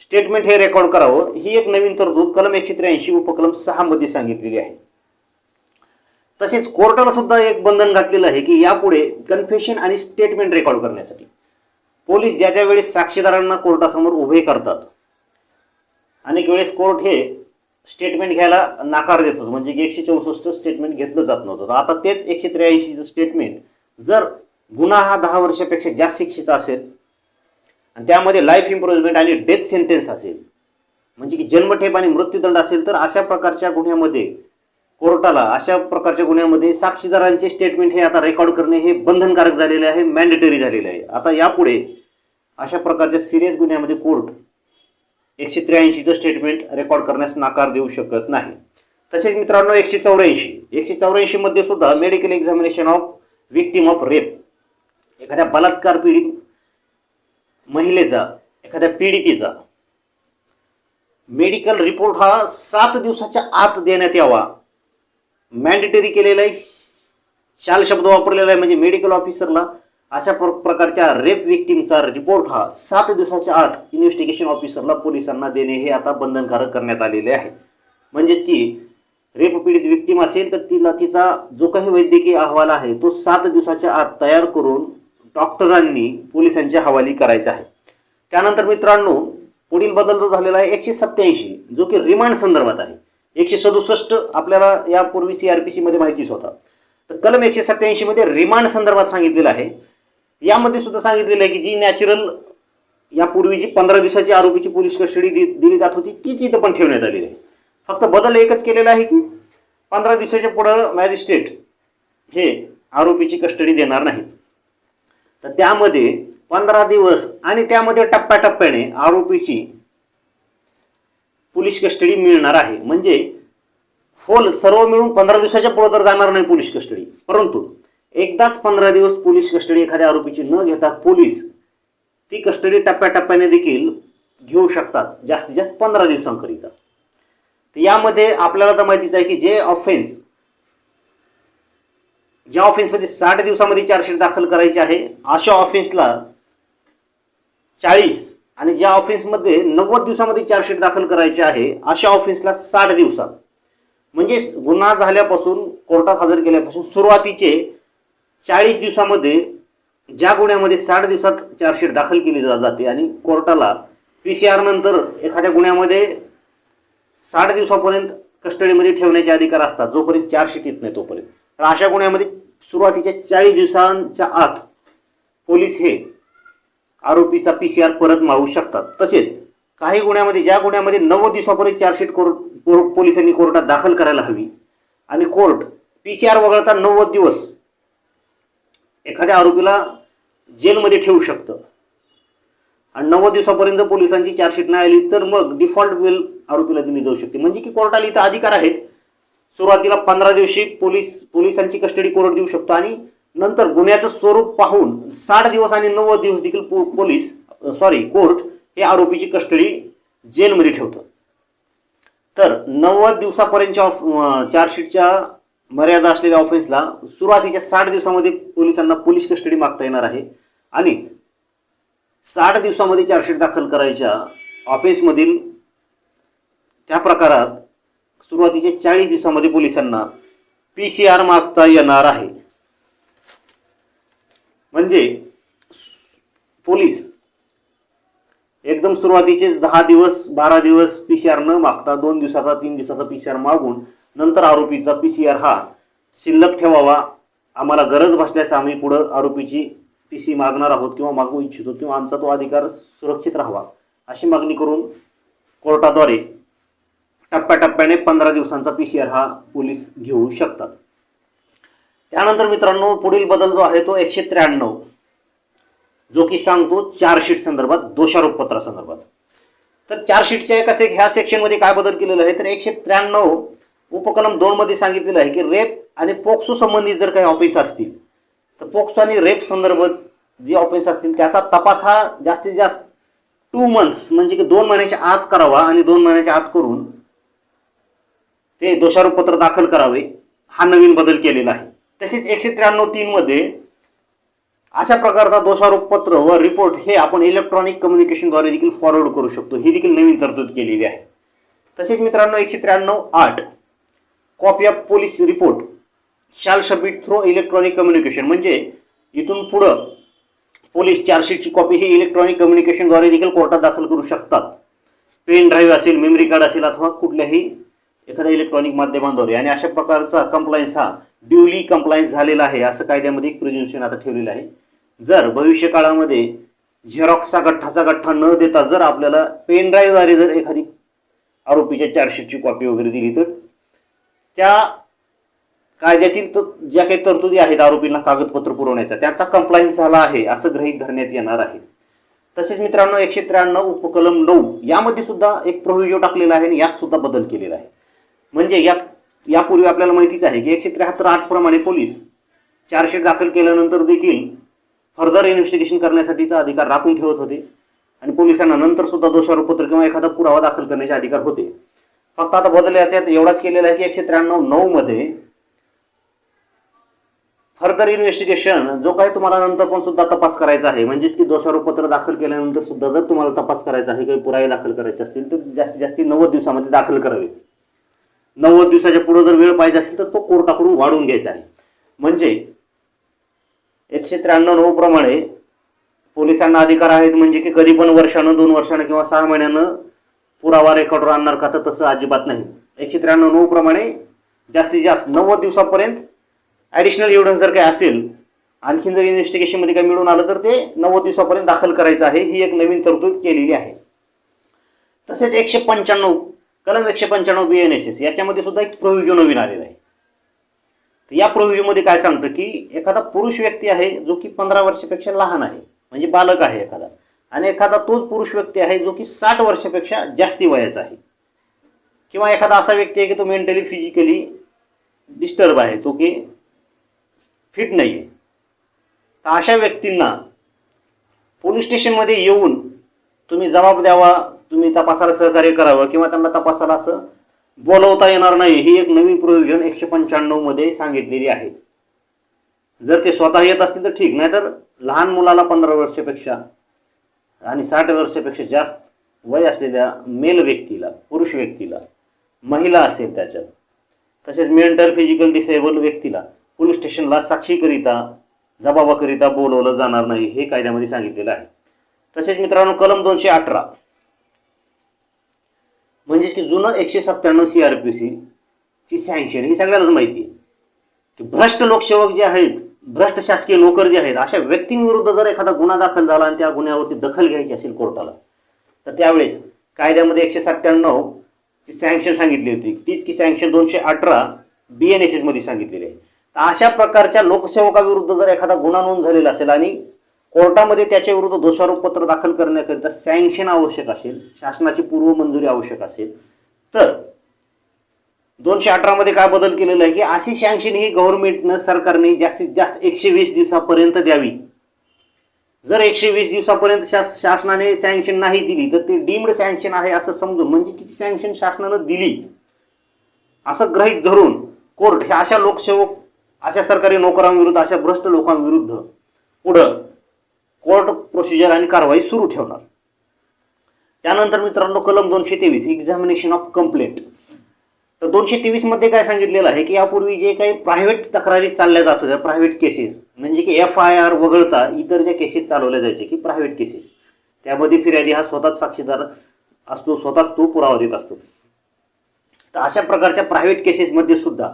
स्टेटमेंट हे रेकॉर्ड करावं ही एक नवीन तरतूद कलम 183 उपकलम 6 मध्ये सांगितलेली आहे. तसेच कोर्टाला सुद्धा एक बंधन घातलेलं आहे की यापुढे कन्फेशन आणि स्टेटमेंट रेकॉर्ड करण्यासाठी पोलीस ज्या वेळेस साक्षीदारांना कोर्टासमोर उभे करतात, अनेक वेळेस कोर्ट हे स्टेटमेंट घ्यायला नकार देतो म्हणजे की 164 स्टेटमेंट घेतलं जात नव्हतं. आता तेच 183 स्टेटमेंट जर गुन्हा हा 10 वर्षापेक्षा जास्त शिक्षेचा असेल आणि त्यामध्ये लाईफ इम्प्रिझनमेंट आणि डेथ सेंटेन्स असेल म्हणजे की जन्मठेप आणि मृत्यूदंड असेल तर अशा प्रकारच्या गुन्ह्यामध्ये कोर्टाला अशा प्रकारच्या गुन्ह्यामध्ये साक्षीदारांचे स्टेटमेंट हे आता रेकॉर्ड करणे हे बंधनकारक झालेले आहे, मॅन्डेटरी झालेले आहे. आता यापुढे अशा प्रकारच्या सिरियस गुन्ह्यामध्ये कोर्ट 183चं स्टेटमेंट रेकॉर्ड करण्यास नकार देऊ शकत नाही. तसेच मित्रांनो 184 मध्ये सुद्धा medical examination of victim of rape, एखाद्या बलात्कार पीडित महिलेचा, एखाद्या पीडितेचा मेडिकल रिपोर्ट हा 7 दिवसाच्या आत देण्यात यावा, मॅन्डेटरी केलेला आहे. शाल शब्द वापरलेला आहे, म्हणजे मेडिकल ऑफिसरला अशा प्रकारच्या रेप विक्टिमचा रिपोर्ट हा 7 दिवसाच्या आत इन्व्हेस्टिगेशन ऑफिसरला, पोलिसांना देणे हे आता बंधनकारक करण्यात आलेले आहे. म्हणजेच की रेप पीडित विक्टिम असेल तर तिचा जो काही वैद्यकीय अहवाल आहे तो 7 दिवसाच्या आत तयार करून डॉक्टरांनी पोलिसांच्या हवाली करायचा आहे. त्यानंतर मित्रांनो पुढील बदल जो झालेला आहे 187, जो की रिमांड संदर्भात आहे. 167 आपल्याला यापूर्वी CRPC मध्ये माहितीच होता. तर कलम 187 मध्ये रिमांड संदर्भात सांगितलेलं आहे. यामध्ये सुद्धा सांगितलेलं आहे की जी नॅचरल यापूर्वी जी 15 दिवसाची आरोपीची पोलीस कस्टडी दिली जात होती तीच इथं पण ठेवण्यात आलेली आहे. फक्त बदल एकच केलेला आहे की 15 दिवसाच्या पुढे मॅजिस्ट्रेट हे आरोपीची कस्टडी देणार नाहीत. तर त्यामध्ये 15 दिवस आणि त्यामध्ये टप्प्याटप्प्याने आरोपीची पोलीस कस्टडी मिळणार आहे. म्हणजे फोल सर्व मिळून 15 दिवसाच्या पुढे तर जाणार नाही पोलीस कस्टडी, परंतु एकदाच 15 दिवस पोलीस कस्टडी एखाद्या आरोपीची न घेता पोलीस ती कस्टडी टप्प्याटप्प्याने देखील घेऊ शकतात, जास्तीत जास्त 15 दिवसांकरिता. यामध्ये आपल्याला तर माहितीच आहे की ज्या ऑफेन्समध्ये 60 दिवसामध्ये चार्जशीट दाखल करायची आहे अशा ऑफेन्सला 40 आणि ज्या ऑफेन्समध्ये 90 दिवसामध्ये चार्जशीट दाखल करायची आहे अशा ऑफेन्सला 60 दिवसात. म्हणजे गुन्हा झाल्यापासून कोर्टात हजर केल्यापासून सुरुवातीचे 40 दिवसामध्ये ज्या गुन्ह्यामध्ये 60 दिवसात चार्जशीट दाखल केली जाते आणि कोर्टाला PCR नंतर एखाद्या गुन्ह्यामध्ये 60 दिवसापर्यंत कस्टडीमध्ये ठेवण्याचे अधिकार असतात जोपर्यंत चार्जशीट येत नाही तोपर्यंत. तर अशा गुन्ह्यामध्ये सुरुवातीच्या 40 दिवसांच्या आत पोलीस हे आरोपीचा PCR परत मागू शकतात. तसेच काही गुन्ह्यामध्ये ज्या गुन्ह्यामध्ये 90 दिवसापर्यंत चार्जशीट पोलिसांनी कोर्टात दाखल करायला हवी आणि कोर्ट PCR वगळता 90 दिवस एखाद्या आरोपीला जेलमध्ये ठेवू शकतं आणि 90 दिवसापर्यंत पोलिसांची चार्जशीट नाही आली तर मग डिफॉल्ट बेल आरोपीला दिली जाऊ शकते. म्हणजे की कोर्टाला इथं अधिकार आहेत. सुरुवातीला 15 दिवशी पोलिसांची कस्टडी कोर्ट देऊ शकतो आणि नंतर गुन्ह्याचं स्वरूप पाहून 60 दिवस आणि 90 दिवस देखील कोर्ट हे आरोपीची कस्टडी जेलमध्ये ठेवतं. तर 90 दिवसापर्यंतच्या चार्जशीटच्या मर्यादा असलेल्या ऑफेन्सला सुरुवातीच्या 60 दिवसामध्ये पोलिसांना पोलीस कस्टडी मागता येणार आहे आणि 60 दिवसामध्ये चार्जशीट दाखल करायच्या ऑफेन्समधील त्या प्रकारात सुरुवातीच्या 40 दिवसामध्ये पोलिसांना PCR मागता येणार आहे. म्हणजे पोलीस एकदम सुरुवातीचेच 10 दिवस 12 दिवस PCR न मागता 2 दिवसाचा 3 दिवसाचा PCR मागून नंतर आरोपीचा PCR हा शिल्लक ठेवावा, आम्हाला गरज भासल्यास आम्ही पुढे आरोपीची PC मागणार आहोत किंवा मागू इच्छितो किंवा आमचा तो अधिकार सुरक्षित राहावा अशी मागणी करून कोर्टाद्वारे टप्प्याटप्प्याने 15 दिवसांचा PCR हा पोलीस घेऊ शकतात. त्यानंतर मित्रांनो पुढील बदल जो आहे तो 193 जो की सांगतो चार्जशीट संदर्भात, दोषारोपपत्रा संदर्भात. तर चार्जशीटच्या ह्या सेक्शनमध्ये काय बदल केलेला आहे तर 193 उपकलम 2 मध्ये सांगितलेलं आहे की रेप आणि पोक्सो संबंधित जर काही ऑफेन्स असतील तर पोक्सो आणि रेप संदर्भात जे ऑफेन्स असतील त्याचा तपास हा जास्तीत जास्त 2 months म्हणजे की 2 महिन्याच्या आत करावा आणि 2 महिन्याच्या आत करून ते दोषारोपपत्र दाखल करावे, हा नवीन बदल केलेला आहे. तसेच 193(3) मध्ये अशा प्रकारचा दोषारोपपत्र व रिपोर्ट हे आपण इलेक्ट्रॉनिक कम्युनिकेशनद्वारे देखील फॉरवर्ड करू शकतो, ही देखील नवीन तरतूद केलेली आहे. तसेच मित्रांनो 193(8) copy of police report shall submit through electronic communication, म्हणजे इथून पुढे पोलीस चार्जशीटची कॉपी ही इलेक्ट्रॉनिक कम्युनिकेशनद्वारे देखील कोर्टात दाखल करू शकतात. पेन ड्राईव्ह असेल, मेमरी कार्ड असेल अथवा कुठल्याही एखाद्या इलेक्ट्रॉनिक माध्यमांद्वारे. आणि अशा प्रकारचा कंप्लायन्स हा ड्युली कंप्लायन्स झालेला आहे असं कायद्यामध्ये एक प्रिझम्पशन आता ठेवलेलं आहे. जर भविष्य काळामध्ये झेरॉक्सचा गठ्ठा न देता जर आपल्याला पेन ड्राईव्हद्वारे जर एखादी आरोपीच्या चार्जशीटची कॉपी वगैरे दिली तर त्या कायद्यातील ज्या काही तरतुदी आहेत आरोपींना कागदपत्र पुरवण्याचा त्याचा कंप्लायन्स झाला आहे असं गृहीत धरण्यात येणार आहे. तसेच मित्रांनो 193 उपकलम 9 यामध्ये सुद्धा एक प्रोव्हिजन टाकलेला आहे आणि यात सुद्धा बदल केलेला आहे. म्हणजे यापूर्वी आपल्याला माहितीच आहे की 173(8) प्रमाणे पोलीस चार्जशीट दाखल केल्यानंतर देखील फर्दर इन्व्हेस्टिगेशन करण्यासाठीचा अधिकार राखून ठेवत होते आणि पोलिसांना नंतर सुद्धा दोषारोपपत्र किंवा एखादा पुरावा दाखल करण्याचे अधिकार होते. फक्त आता बदल याच्यात एवढाच केलेला आहे की 193(9) मध्ये फर्दर इन्व्हेस्टिगेशन जो काही तुम्हाला नंतर पण सुद्धा तपास करायचा आहे, म्हणजेच की दोषारोपपत्र दाखल केल्यानंतर सुद्धा जर तुम्हाला तपास करायचा आहे, काही पुरावे दाखल करायचे असतील तर जास्तीत जास्त 90 दिवसामध्ये दाखल करावे. 90 दिवसाच्या पुढे जर वेळ पाहिजे असेल तर तो कोर्टाकडून वाढवून घ्यायचा आहे. म्हणजे 193(9) प्रमाणे पोलिसांना अधिकार आहेत, म्हणजे की कधी पण वर्षानं 2 वर्षानं किंवा 6 महिन्यानं पुरावा रेकॉर्डवर आणणार का, तर तसं अजिबात नाही. 193(9) प्रमाणे जास्तीत जास्त 90 दिवसापर्यंत ॲडिशनल एव्हिडन्स जर काही असेल, आणखीन जर इन्व्हेस्टिगेशनमध्ये काही मिळून आलं तर ते 90 दिवसापर्यंत दाखल करायचं आहे. ही एक नवीन तरतूद केलेली आहे. तसेच 195 कलम 195 BNSS याच्यामध्ये सुद्धा एक प्रोव्हिजन नवीन आलेला आहे. तर या प्रोव्हिजनमध्ये काय सांगतं की एखादा पुरुष व्यक्ती आहे जो की 15 वर्षापेक्षा लहान आहे, म्हणजे बालक आहे एखादा, आणि एखादा तोच पुरुष व्यक्ती आहे जो की 60 वर्षापेक्षा जास्ती वयाचा आहे, किंवा एखादा असा व्यक्ती आहे की तो मेंटली फिजिकली डिस्टर्ब आहे, तो की फिट नाही आहे, तर अशा व्यक्तींना पोलीस स्टेशनमध्ये येऊन तुम्ही जबाब द्यावा, तुम्ही तपासाला सहकार्य करावं किंवा त्यांना तपासाला असं बोलवता येणार नाही. ही एक नवीन प्रोव्हिजन 195 मध्ये सांगितलेली आहे. जर ते स्वतः येत असतील तर ठीक, नाहीतर लहान मुलाला 15 वर्षापेक्षा आणि 60 वर्षापेक्षा जास्त वय असलेल्या मेल व्यक्तीला, पुरुष व्यक्तीला, महिला असेल त्याच्यात, तसेच मेंटल फिजिकल डिसेबल व्यक्तीला पोलीस स्टेशनला साक्षीकरिता जबाबाकरिता बोलवलं जाणार नाही, हे कायद्यामध्ये सांगितलेलं आहे. तसेच मित्रांनो कलम 218 म्हणजेच की जुनं 197 CRPC ची सँक्शन ही सगळ्यांनाच माहिती आहे की भ्रष्ट लोकसेवक जे आहेत, भ्रष्ट शासकीय नोकर जे आहेत, अशा व्यक्तींविरुद्ध जर एखादा गुन्हा दाखल झाला आणि त्या गुन्ह्यावरती दखल घ्यायची असेल कोर्टाला, तर त्यावेळेस कायद्यामध्ये 197 ची सँक्शन सांगितली होती. तीच की सँक्शन 218 BNSS मध्ये सांगितलेली आहे. अशा प्रकारच्या लोकसेवकाविरुद्ध जर एखादा गुन्हा नोंद झालेला असेल आणि कोर्टामध्ये त्याच्या विरुद्ध दोषारोपपत्र दाखल करण्याकरिता सँक्शन आवश्यक असेल, शासनाची पूर्व मंजुरी आवश्यक असेल, तर 218 मध्ये काय बदल केलेला आहे की अशी सँक्शन ही गव्हर्नमेंटनं, सरकारने जास्तीत जास्त 120 दिवसापर्यंत द्यावी. जर 120 दिवसापर्यंत शासनाने सँक्शन नाही दिली तर ती डीम्ड सँक्शन आहे असं समजून, म्हणजे किती सँक्शन शासनानं दिली असं गृहीत धरून कोर्ट हे अशा लोकसेवक, अशा सरकारी नोकरांविरुद्ध, अशा भ्रष्ट लोकांविरुद्ध पुढं कोर्ट प्रोसिजर आणि कारवाई सुरू ठेवणार. त्यानंतर मित्रांनो कलम 223 एक्झामिनेशन ऑफ कंप्लेंट. तर 223 मध्ये काय सांगितलेलं आहे की यापूर्वी जे काही प्रायव्हेट तक्रारी चालल्या जात होत्या, प्रायव्हेट केसेस, म्हणजे की FIR वगळता इतर ज्या केसेस चालवल्या जायचे की प्रायव्हेट केसेस, त्यामध्ये फिर्यादी हा स्वतःच साक्षीदार असतो, स्वतःच तो पुरावा देत असतो. तर अशा प्रकारच्या प्रायव्हेट केसेसमध्ये सुद्धा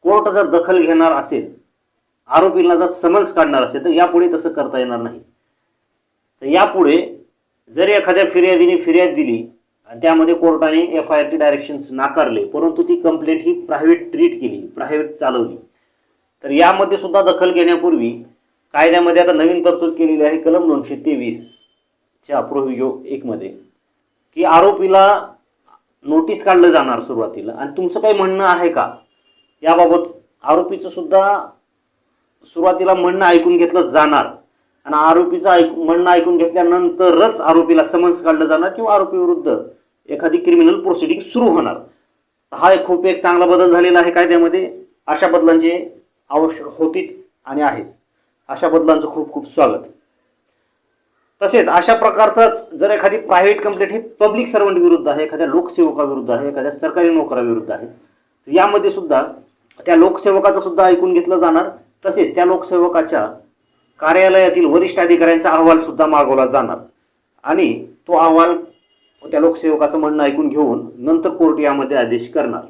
कोर्ट जर दखल घेणार असेल, आरोपीला जर समन्स काढणार असेल, तर यापुढे तसं करता येणार नाही. तर यापुढे जर एखाद्या फिर्यादीने फिर्याद दिली आणि त्यामध्ये कोर्टाने FIR चे डायरेक्शन्स नाकारले, परंतु ती कंप्लेंट ही प्रायव्हेट ट्रीट केली, प्रायव्हेट चालवली, तर यामध्ये सुद्धा दखल घेण्यापूर्वी कायद्यामध्ये आता नवीन तरतूद केलेली आहे कलम 223 च्या प्रोव्हिजन 1 मध्ये की आरोपीला नोटीस काढलं जाणार सुरुवातीला, आणि तुमचं काही म्हणणं आहे का याबाबत आरोपीचं सुद्धा सुरुवातीला म्हणणं ऐकून घेतलं जाणार, आणि आरोपीचं म्हणणं ऐकून घेतल्यानंतरच आरोपीला समन्स काढलं जाणार किंवा आरोपी विरुद्ध एखादी क्रिमिनल प्रोसिडिंग सुरू होणार. हा खूप एक चांगला बदल झालेला आहे कायद्यामध्ये. अशा बदलांची आवश्यक होतीच आणि आहेच. अशा बदलांचं खूप खूप स्वागत. तसेच अशा प्रकारचाच जर एखादी प्रायव्हेट कंप्लेंट ही पब्लिक सर्वंट विरुद्ध आहे, एखाद्या लोकसेवकाविरुद्ध आहे, एखाद्या सरकारी नोकराविरुद्ध आहे, तर यामध्ये सुद्धा त्या लोकसेवकाचं सुद्धा ऐकून घेतलं जाणार. तसेच त्या लोकसेवकाच्या कार्यालयातील वरिष्ठ अधिकाऱ्यांचा अहवाल सुद्धा मागवला जाणार आणि तो अहवाल त्या लोकसेवकाचं म्हणणं ऐकून घेऊन नंतर कोर्ट यामध्ये आदेश करणार.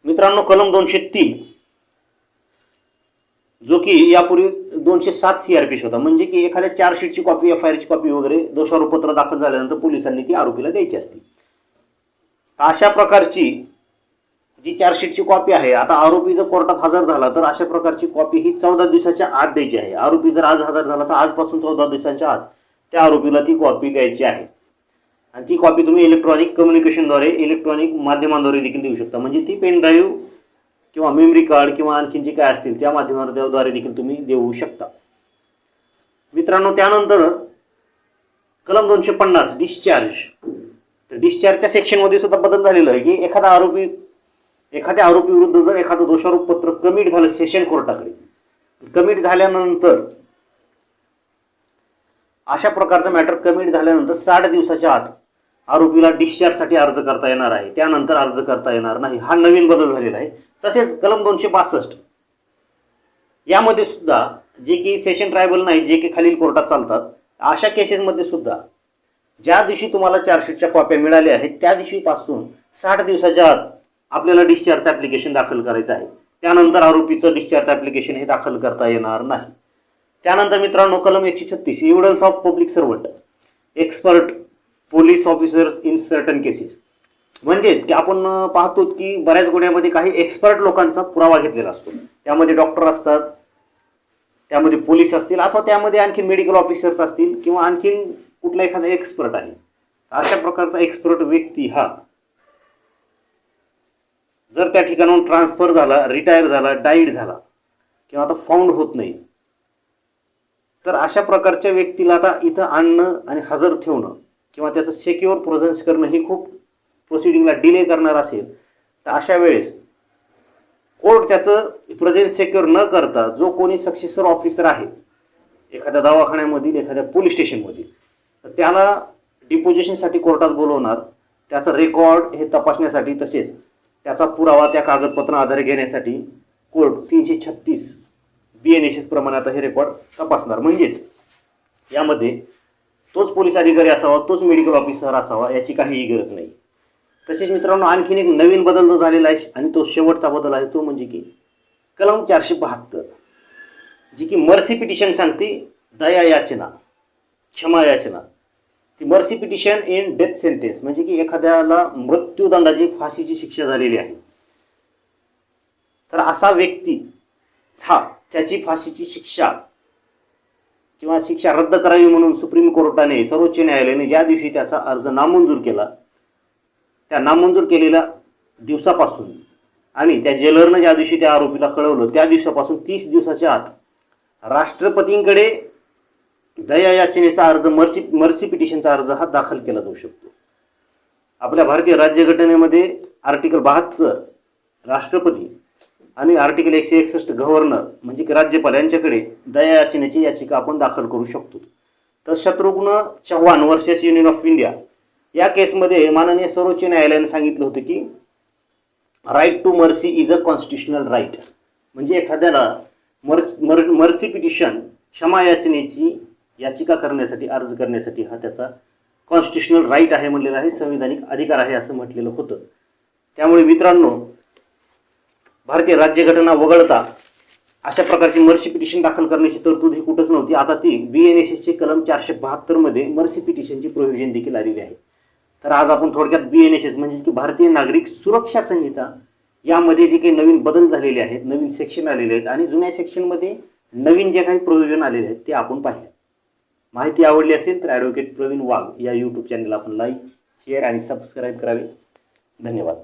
मित्रांनो कलम 203 जो की यापूर्वी 207 CRPC होता, म्हणजे की एखाद्या चार्जशीटची कॉपी, FIR ची कॉपी वगैरे दोषारोपपत्र दाखल झाल्यानंतर पोलिसांनी ती आरोपीला द्यायची असते. अशा प्रकारची जी चार्जशीटची कॉपी आहे, आता आरोपी जर कोर्टात हजर झाला तर अशा प्रकारची कॉपी ही 14 दिवसाच्या आत द्यायची आहे. आरोपी जर आज हजर झाला तर आजपासून 14 दिवसांच्या आत त्या आरोपीला ती कॉपी द्यायची आहे. आणि ती कॉपी तुम्ही इलेक्ट्रॉनिक कम्युनिकेशनद्वारे, इलेक्ट्रॉनिक माध्यमांद्वारे देखील देऊ शकता. म्हणजे ती पेन ड्राईव्ह किंवा मेमरी कार्ड किंवा आणखीन जे काय असतील त्या माध्यमाद्वारे देखील तुम्ही देऊ शकता. मित्रांनो, त्यानंतर कलम 250 डिस्चार्ज. तर डिस्चार्जच्या सेक्शनमध्ये सुद्धा बदल झालेला आहे की एखाद्या आरोपी विरुद्ध जर एखादं दोषारोप पत्र कमिट झालं सेशन कोर्टाकडे, कमिट झाल्यानंतर अशा प्रकारचं मॅटर कमिट झाल्यानंतर 60 दिवसाच्या आत आरोपीला डिस्चार्जसाठी अर्ज करता येणार आहे. त्यानंतर अर्ज करता येणार नाही. हा नवीन बदल झालेला आहे. तसेच कलम 262 यामध्ये सुद्धा जे की सेशन ट्रायबल नाही, जे की खालील कोर्टात चालतात, अशा केसेसमध्ये सुद्धा ज्या दिवशी तुम्हाला चार्जशीटच्या कॉप्या मिळाल्या आहेत त्या दिवशीपासून 60 दिवसाच्या आत आपल्याला डिस्चार्ज ॲप्लिकेशन दाखल करायचं आहे. त्यानंतर आरोपीचं डिस्चार्ज ॲप्लिकेशन हे दाखल करता येणार नाही. त्यानंतर मित्रांनो, कलम 136 evidence of public servant expert police officers in certain cases. म्हणजेच की आपण पाहतो की बऱ्याच गुन्ह्यामध्ये काही एक्सपर्ट लोकांचा पुरावा घेतलेला असतो. त्यामध्ये डॉक्टर असतात, त्यामध्ये पोलीस असतील, अथवा त्यामध्ये आणखी मेडिकल ऑफिसर्स असतील, किंवा आणखीन कुठला एखादा एक्सपर्ट आहे. अशा प्रकारचा एक्सपर्ट व्यक्ती हा जर त्या ठिकाणाहून ट्रान्सफर झाला, रिटायर झाला, डाईड झाला किंवा आता फाउंड होत नाही, तर अशा प्रकारच्या व्यक्तीला आता इथं आणणं आणि हजर ठेवणं किंवा त्याचं सिक्युअर प्रेझेन्स करणं हे खूप प्रोसिडिंगला डिले करणार असेल, तर अशा वेळेस कोर्ट त्याचं प्रेझेन्स सिक्युअर न करता जो कोणी सक्सेसर ऑफिसर आहे एखाद्या दवाखान्यामधील, एखाद्या पोलीस स्टेशनमधील, तर त्याला डिपोजिशनसाठी कोर्टात बोलवणार. त्याचं रेकॉर्ड हे तपासण्यासाठी, तसेच त्याचा पुरावा त्या कागदपत्र आधारे घेण्यासाठी कोर्ट 336 BNSS प्रमाणे आता हे रेकॉर्ड तपासणार. म्हणजेच यामध्ये तोच पोलीस अधिकारी असावा, तोच मेडिकल ऑफिसर असावा याची काहीही गरज नाही. तसेच मित्रांनो, आणखीन एक नवीन बदल जो झालेला आहे आणि तो शेवटचा बदल आहे तो म्हणजे की कलम 472 जी की मर्सी पिटिशन सांगते, दया याचना, क्षमा याचना. ती mercy petition in death sentence म्हणजे की एखाद्याला मृत्यूदंडाची, फाशीची शिक्षा झालेली आहे, तर असा व्यक्ती हा त्याची फाशीची शिक्षा किंवा शिक्षा रद्द करावी म्हणून सुप्रीम कोर्टाने, सर्वोच्च न्यायालयाने ज्या दिवशी त्याचा अर्ज नामंजूर केला, त्या नामंजूर केलेल्या दिवसापासून आणि त्या जेलरनं ज्या दिवशी त्या आरोपीला कळवलं त्या दिवसापासून 30 दिवसाच्या आत राष्ट्रपतींकडे दया याचनेचा अर्ज, मर्सी पिटिशनचा अर्ज हा दाखल केला जाऊ शकतो. आपल्या भारतीय राज्यघटनेमध्ये आर्टिकल 72 राष्ट्रपती आणि आर्टिकल 161 गव्हर्नर म्हणजे की राज्यपाल यांच्याकडे दया याचनेची याचिका आपण दाखल करू शकतो. तर Shatrughan Chavan versus Union of India या केसमध्ये माननीय सर्वोच्च न्यायालयाने सांगितलं होतं की right to mercy is a constitutional right. म्हणजे एखाद्याला मर्सी पिटिशन, क्षमा याचनेची याचिका करण्यासाठी, अर्ज करण्यासाठी हा त्याचा कॉन्स्टिट्युशनल राईट आहे म्हणलेला आहे, संविधानिक अधिकार आहे असं म्हटलेलं होतं. त्यामुळे मित्रांनो, भारतीय राज्यघटना वगळता अशा प्रकारची मर्सी पिटिशन दाखल करण्याची तरतूद ही कुठंच नव्हती. आता ती BNSSचे कलम 472 मध्ये मर्सी पिटिशनची प्रोव्हिजन देखील आलेली आहे. तर आज आपण थोडक्यात BNSS म्हणजे की भारतीय नागरिक सुरक्षा संहिता यामध्ये जे काही नवीन बदल झालेले आहेत, नवीन सेक्शन आलेले आहेत आणि जुन्या सेक्शनमध्ये नवीन जे काही प्रोव्हिजन आलेले आहेत ते आपण पाहिले. माहिती आवडली असेल तर ॲडव्होकेट प्रवीण वाघ या यूट्यूब चॅनलला आपण लाईक, शेअर आणि सबस्क्राईब करावे. धन्यवाद.